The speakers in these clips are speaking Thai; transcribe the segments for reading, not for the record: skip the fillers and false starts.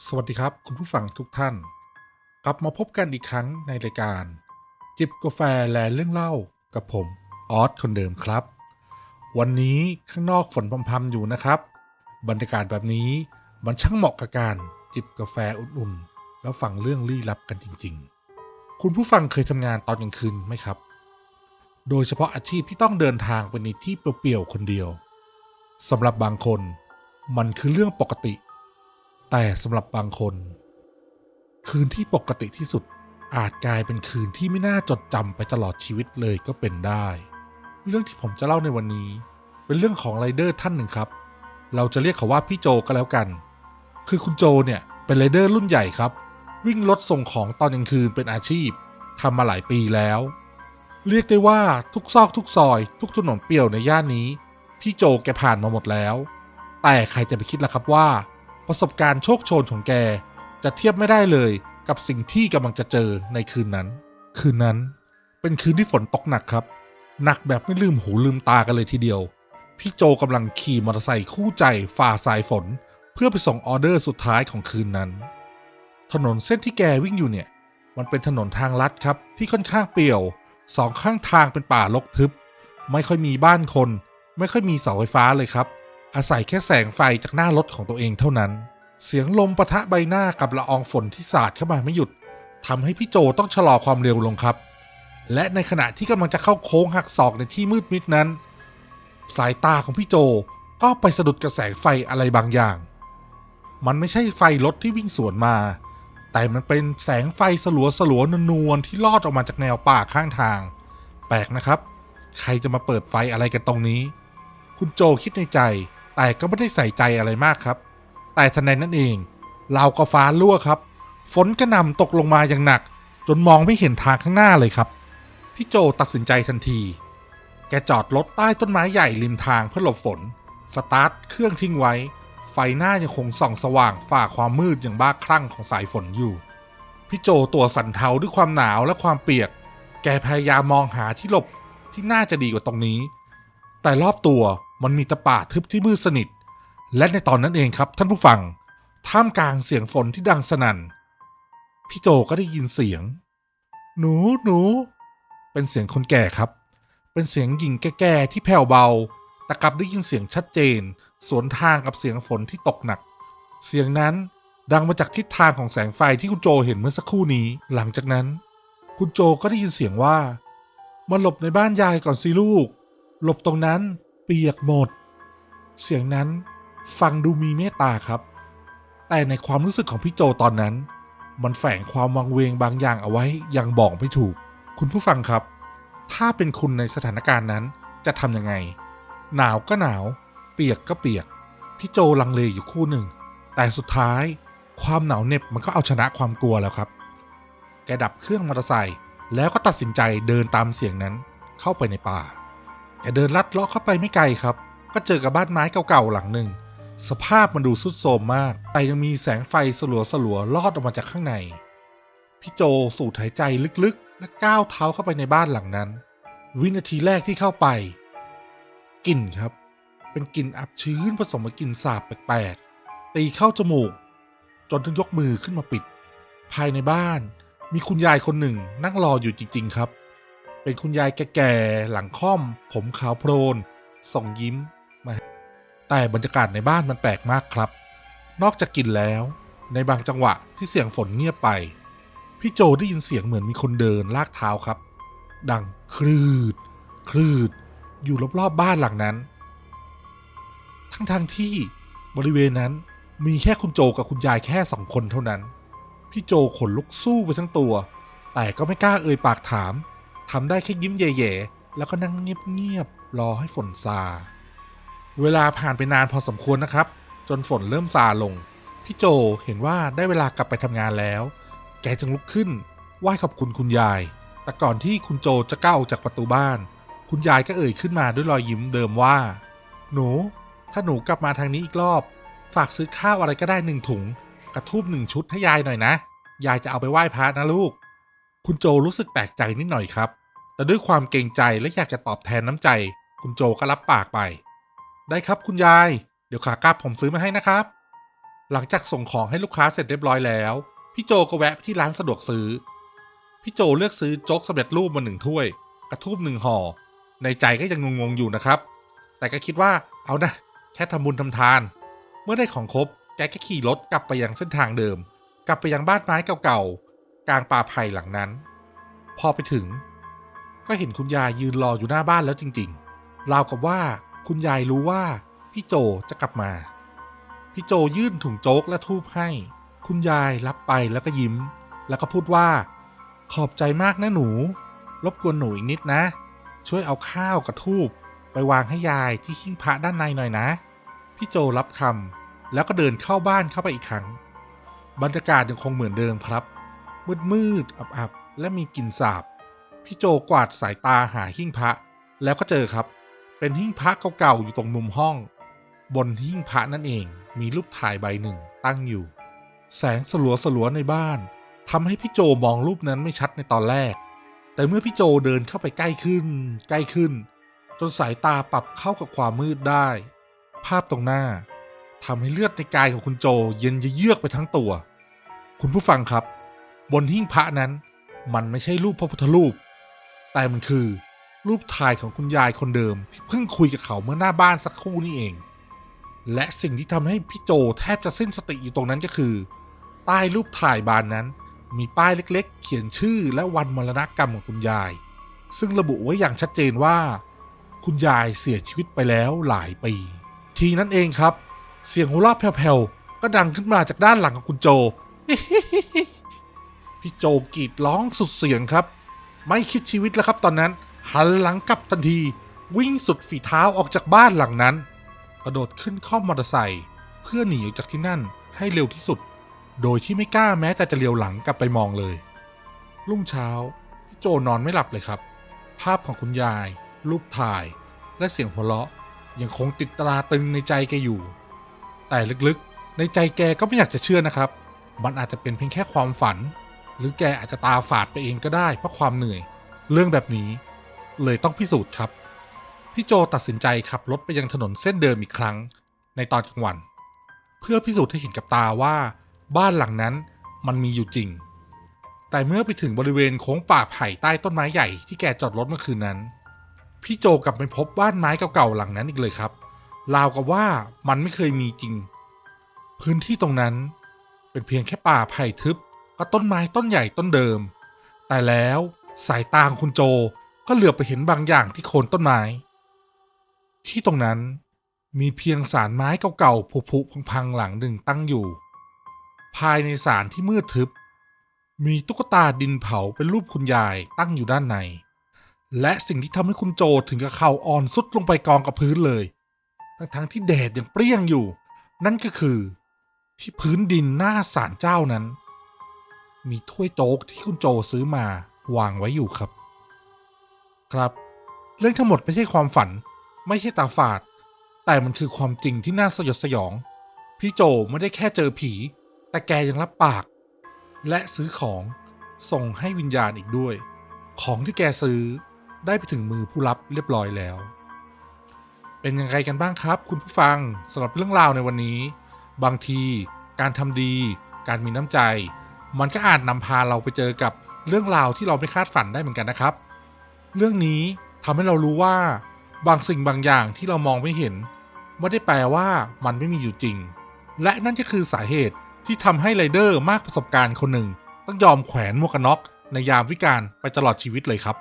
สวัสดีครับคุณผู้ฟังทุกท่านกลับมาพบกันอีกครั้งในรายการจิบกาแฟแลเรื่องเล่ากับผมออสคนเดิมครับวันนี้ข้างนอกฝนพรำๆอยู่นะครับบรรยากาศแบบนี้มันช่างเหมาะกับการจิบกาแฟอุ่นๆแล้วฟังเรื่องลี้ลับกันจริงๆคุณผู้ฟังเคยทำงานตอนกลางคืนไหมครับโดยเฉพาะอาชีพที่ต้องเดินทางไปในที่เปลี่ยวๆคนเดียวสำหรับบางคนมันคือเรื่องปกติแต่สำหรับบางคน คืนที่ปกติที่สุดอาจกลายเป็นคืนที่ไม่น่าจดจำไปตลอดชีวิตเลยก็เป็นได้เรื่องที่ผมจะเล่าในวันนี้เป็นเรื่องของไรเดอร์ท่านหนึ่งครับเราจะเรียกเขาว่าพี่โจก็แล้วกันคือคุณโจเนี่ยเป็นไรเดอร์รุ่นใหญ่ครับวิ่งรถส่งของตอนกลางคืนเป็นอาชีพทำมาหลายปีแล้วเรียกได้ว่าทุกซอกทุกซอยทุกถนนเปลี่ยวในย่านนี้พี่โจแกผ่านมาหมดแล้วแต่ใครจะไปคิดล่ะครับว่าประสบการณ์โชคโชนของแกจะเทียบไม่ได้เลยกับสิ่งที่กำลังจะเจอในคืนนั้นเป็นคืนที่ฝนตกหนักครับหนักแบบไม่ลืมหูลืมตากันเลยทีเดียวพี่โจกำลังขี่มอเตอร์ไซค์คู่ใจฝ่าสายฝนเพื่อไปส่งออเดอร์สุดท้ายของคืนนั้นถนนเส้นที่แกวิ่งอยู่เนี่ยมันเป็นถนนทางลัดครับที่ค่อนข้างเปลี่ยวสองข้างทางเป็นป่ารกทึบไม่ค่อยมีบ้านคนไม่ค่อยมีเสาไฟฟ้าเลยครับอาศัยแค่แสงไฟจากหน้ารถของตัวเองเท่านั้นเสียงลมปะทะใบหน้ากับละอองฝนที่สาดเข้ามาไม่หยุดทำให้พี่โจต้องชะลอความเร็วลงครับและในขณะที่กำลังจะเข้าโค้งหักศอกในที่มืดมิดนั้นสายตาของพี่โจก็ไปสะดุดกับแสงไฟอะไรบางอย่างมันไม่ใช่ไฟรถที่วิ่งสวนมาแต่มันเป็นแสงไฟสลัวนวลๆที่ลอดออกมาจากแนวป่าข้างทางแปลกนะครับใครจะมาเปิดไฟอะไรกันตรงนี้คุณโจคิดในใจแต่ก็ไม่ได้ใส่ใจอะไรมากครับแต่ทันใดนั้นเองราวกับฟ้ารั่วครับฝนกระหน่ำตกลงมาอย่างหนักจนมองไม่เห็นทางข้างหน้าเลยครับพี่โจตัดสินใจทันทีแกจอดรถใต้ต้นไม้ใหญ่ริมทางเพื่อหลบฝนสตาร์ทเครื่องทิ้งไว้ไฟหน้ายังคงส่องสว่างฝ่าความมืดอย่างบ้าคลั่งของสายฝนอยู่พี่โจตัวสั่นเทาด้วยความหนาวและความเปียกแกพยายามมองหาที่หลบที่น่าจะดีกว่าตรงนี้แต่รอบตัวมันมีตะป่าทึบที่มืดสนิทและในตอนนั้นเองครับท่านผู้ฟังท่ามกลางเสียงฝนที่ดังสนั่นพี่โจก็ได้ยินเสียงหนูเป็นเสียงคนแก่ครับเป็นเสียงหญิงแก่ๆที่แผ่วเบาแต่กลับได้ยินเสียงชัดเจนสวนทางกับเสียงฝนที่ตกหนักเสียงนั้นดังมาจากทิศทางของแสงไฟที่คุณโจเห็นเมื่อสักครู่นี้หลังจากนั้นคุณโจก็ได้ยินเสียงว่ามาหลบในบ้านยายก่อนสิลูกหลบตรงนั้นเปียกหมดเสียงนั้นฟังดูมีเมตตาครับแต่ในความรู้สึกของพี่โจตอนนั้นมันแฝงความวังเวงบางอย่างเอาไว้อย่างบอกไม่ถูกคุณผู้ฟังครับถ้าเป็นคุณในสถานการณ์นั้นจะทำยังไงหนาวก็หนาวเปียกก็เปียกพี่โจลังเลอยู่คู่หนึ่งแต่สุดท้ายความหนาวเหน็บมันก็เอาชนะความกลัวแล้วครับแกดับเครื่องมอเตอร์ไซค์แล้วก็ตัดสินใจเดินตามเสียงนั้นเข้าไปในป่าแกเดินลัดเลาะเข้าไปไม่ไกลครับก็เจอกับบ้านไม้เก่าๆหลังหนึ่งสภาพมันดูทรุดโทรมมากแต่ยังมีแสงไฟสลัวๆลอดออกมาจากข้างในพี่โจสูดหายใจลึกๆและก้าวเท้าเข้าไปในบ้านหลังนั้นวินาทีแรกที่เข้าไปกลิ่นครับเป็นกลิ่นอับชื้นผสมกับกลิ่นสาบแปลกๆตีเข้าจมูกจนต้องยกมือขึ้นมาปิดภายในบ้านมีคุณยายคนหนึ่งนั่งรออยู่จริงๆครับเป็นคุณยายแก่ๆหลังค่อมผมขาวโพลนส่งยิ้มมาแต่บรรยากาศในบ้านมันแปลกมากครับนอกจากกลิ่นแล้วในบางจังหวะที่เสียงฝนเงียบไปพี่โจได้ยินเสียงเหมือนมีคนเดินลากเท้าครับดังคลืดคลืดอยู่รอบๆบ้านหลังนั้นทั้งที่บริเวณนั้นมีแค่คุณโจกับคุณยายแค่2 คนเท่านั้นพี่โจขนลุกสู้ไปทั้งตัวแต่ก็ไม่กล้าเอ่ยปากถามทำได้แค่ยิ้มแย่ๆแล้วก็นั่งเงียบๆรอให้ฝนซาเวลาผ่านไปนานพอสมควรนะครับจนฝนเริ่มซาลงพี่โจเห็นว่าได้เวลากลับไปทำงานแล้วแกจึงลุกขึ้นไหว้ขอบคุณคุณยายแต่ก่อนที่คุณโจจะก้าวออกจากประตูบ้านคุณยายก็เอ่ยขึ้นมาด้วยรอยยิ้มเดิมว่าหนูถ้าหนูกลับมาทางนี้อีกรอบฝากซื้อข้าวอะไรก็ได้1 ถุงกระทูบ1 ชุดให้ยายหน่อยนะยายจะเอาไปไหว้พระนะลูกคุณโจรู้สึกแปลกใจนิดหน่อยครับแต่ด้วยความเกรงใจและอยากจะตอบแทนน้ำใจคุณโจก็รับปากไปได้ครับคุณยายเดี๋ยวขากลับผมซื้อมาให้นะครับ หลังจากส่งของให้ลูกค้าเสร็จเรียบร้อยแล้วพี่โจก็แวะไปที่ร้านสะดวกซื้อพี่โจเลือกซื้อโจ๊กสำเร็จรูปมา1 ถ้วยกระทูบ1 ห่อในใจก็ยังงงๆอยู่นะครับแต่ก็คิดว่าเอานะแค่ทำบุญทำทานเมื่อได้ของครบแกก็ขี่รถกลับไปยังเส้นทางเดิมกลับไปยังบ้านไม้เก่าๆกลางป่าไผ่หลังนั้นพอไปถึงก็เห็นคุณยายยืนรออยู่หน้าบ้านแล้วจริงๆราวกับว่าคุณยายรู้ว่าพี่โจจะกลับมาพี่โจยื่นถุงโจ๊กและธูปให้คุณยายรับไปแล้วก็ยิ้มแล้วก็พูดว่าขอบใจมากนะหนูรบกวนหนูอีกนิดนะช่วยเอาข้าวกับธูปไปวางให้ยายที่หิ้งพระด้านในหน่อยนะพี่โจรับคำแล้วก็เดินเข้าบ้านเข้าไปอีกครั้งบรรยากาศยังคงเหมือนเดิมครับมืดอับและมีกลิ่นสาบพี่โจกวาดสายตาหาหิ้งพระแล้วก็เจอครับเป็นหิ้งพระเก่าๆอยู่ตรงมุมห้องบนหิ้งพระนั่นเองมีรูปถ่ายใบหนึ่งตั้งอยู่แสงสลัวในบ้านทำให้พี่โจมองรูปนั้นไม่ชัดในตอนแรกแต่เมื่อพี่โจเดินเข้าไปใกล้ขึ้นจนสายตาปรับเข้ากับความมืดได้ภาพตรงหน้าทำให้เลือดในกายของคุณโจเย็นเยือกไปทั้งตัวคุณผู้ฟังครับบนหิ้งพระนั้นมันไม่ใช่รูปพระพุทธรูปแต่มันคือรูปถ่ายของคุณยายคนเดิมที่เพิ่งคุยกับเขาเมื่อหน้าบ้านสักครู่นี้เองและสิ่งที่ทำให้พี่โจแทบจะสิ้นสติอยู่ตรงนั้นก็คือใต้รูปถ่ายบานนั้นมีป้ายเล็กๆเขียนชื่อและวันมรณกรรมของคุณยายซึ่งระบุไว้อย่างชัดเจนว่าคุณยายเสียชีวิตไปแล้วหลายปีทีนั้นเองครับเสียงหัวเราะแผ่วๆก็ดังขึ้นมาจากด้านหลังของคุณโจ พี่โจกรีดร้องสุดเสียงครับไม่คิดชีวิตแล้วครับตอนนั้นหันหลังกลับทันทีวิ่งสุดฝีเท้าออกจากบ้านหลังนั้นกระโดดขึ้นข้อมอเตอร์ไซค์เพื่อหนีออกจากที่นั่นให้เร็วที่สุดโดยที่ไม่กล้าแม้แต่จะเลี้ยวหลังกลับไปมองเลยรุ่งเช้าพี่โจนอนไม่หลับเลยครับภาพของคุณยายรูปถ่ายและเสียงหัวเราะยังคงติดตราตึงในใจแกอยู่แต่ลึกๆในใจแกก็ไม่อยากจะเชื่อนะครับมันอาจจะเป็นเพียงแค่ความฝันหรือแกอาจจะตาฝาดไปเองก็ได้เพราะความเหนื่อยเรื่องแบบนี้เลยต้องพิสูจน์ครับพี่โจตัดสินใจขับรถไปยังถนนเส้นเดิมอีกครั้งในตอนกลางวันเพื่อพิสูจน์ให้เห็นกับตาว่าบ้านหลังนั้นมันมีอยู่จริงแต่เมื่อไปถึงบริเวณโค้งป่าไผ่ใต้ต้นไม้ใหญ่ที่แกจอดรถเมื่อคืนนั้นพี่โจกลับไม่พบบ้านไม้เก่าๆหลังนั้นอีกเลยครับราวกับว่ามันไม่เคยมีจริงพื้นที่ตรงนั้นเป็นเพียงแค่ป่าไผ่ทึบกับต้นไม้ต้นใหญ่ต้นเดิมแต่แล้วสายตาของคุณโจก็เหลือบไปเห็นบางอย่างที่โคนต้นไม้ที่ตรงนั้นมีเพียงศาลไม้เก่าๆผุๆพังๆหลังหนึ่งตั้งอยู่ภายในศาลที่มืดทึบมีตุ๊กตาดินเผาเป็นรูปคุณยายตั้งอยู่ด้านในและสิ่งที่ทำให้คุณโจถึงกับเข่าอ่อนสุดลงไปกองกับพื้นเลยทั้งที่แดดยังเปรี้ยงอยู่นั่นก็คือที่พื้นดินหน้าศาลเจ้านั้นมีถ้วยโจ๊กที่คุณโจซื้อมาวางไว้อยู่ครับเรื่องทั้งหมดไม่ใช่ความฝันไม่ใช่ตาฝาดแต่มันคือความจริงที่น่าสยดสยองพี่โจไม่ได้แค่เจอผีแต่แกยังรับปากและซื้อของส่งให้วิญญาณอีกด้วยของที่แกซื้อได้ไปถึงมือผู้รับเรียบร้อยแล้วเป็นยังไงกันบ้างครับคุณผู้ฟังสำหรับเรื่องราวในวันนี้บางทีการทำดีการมีน้ำใจมันก็อาจนำพาเราไปเจอกับเรื่องราวที่เราไม่คาดฝันได้เหมือนกันนะครับเรื่องนี้ทำให้เรารู้ว่าบางสิ่งบางอย่างที่เรามองไม่เห็นไม่ได้แปลว่ามันไม่มีอยู่จริงและนั่นก็คือสาเหตุที่ทำให้ไรเดอร์มากประสบการณ์คนหนึ่งต้องยอมแขวนหมวกกันน็อกในยามวิกาลไปตลอดชีวิตเลยครับ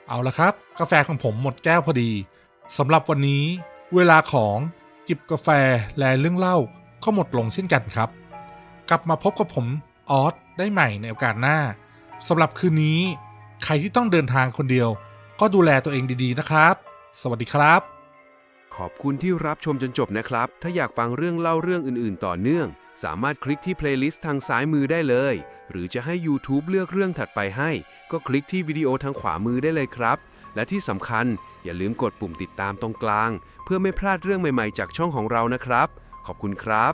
เอาละครับกาแฟของผมหมดแก้วพอดีสำหรับวันนี้เวลาของจิบกาแฟและเรื่องเล่าก็หมดลงเช่นกันครับกลับมาพบกับผมออสได้ใหม่ในโอกาสหน้าสำหรับคืนนี้ใครที่ต้องเดินทางคนเดียวก็ดูแลตัวเองดีๆนะครับสวัสดีครับขอบคุณที่รับชมจนจบนะครับถ้าอยากฟังเรื่องเล่าเรื่องอื่นๆต่อเนื่องสามารถคลิกที่เพลย์ลิสต์ทางซ้ายมือได้เลยหรือจะให้ YouTube เลือกเรื่องถัดไปให้ก็คลิกที่วิดีโอทางขวามือได้เลยครับและที่สำคัญอย่าลืมกดปุ่มติดตามตรงกลางเพื่อไม่พลาดเรื่องใหม่ๆจากช่องของเรานะครับขอบคุณครับ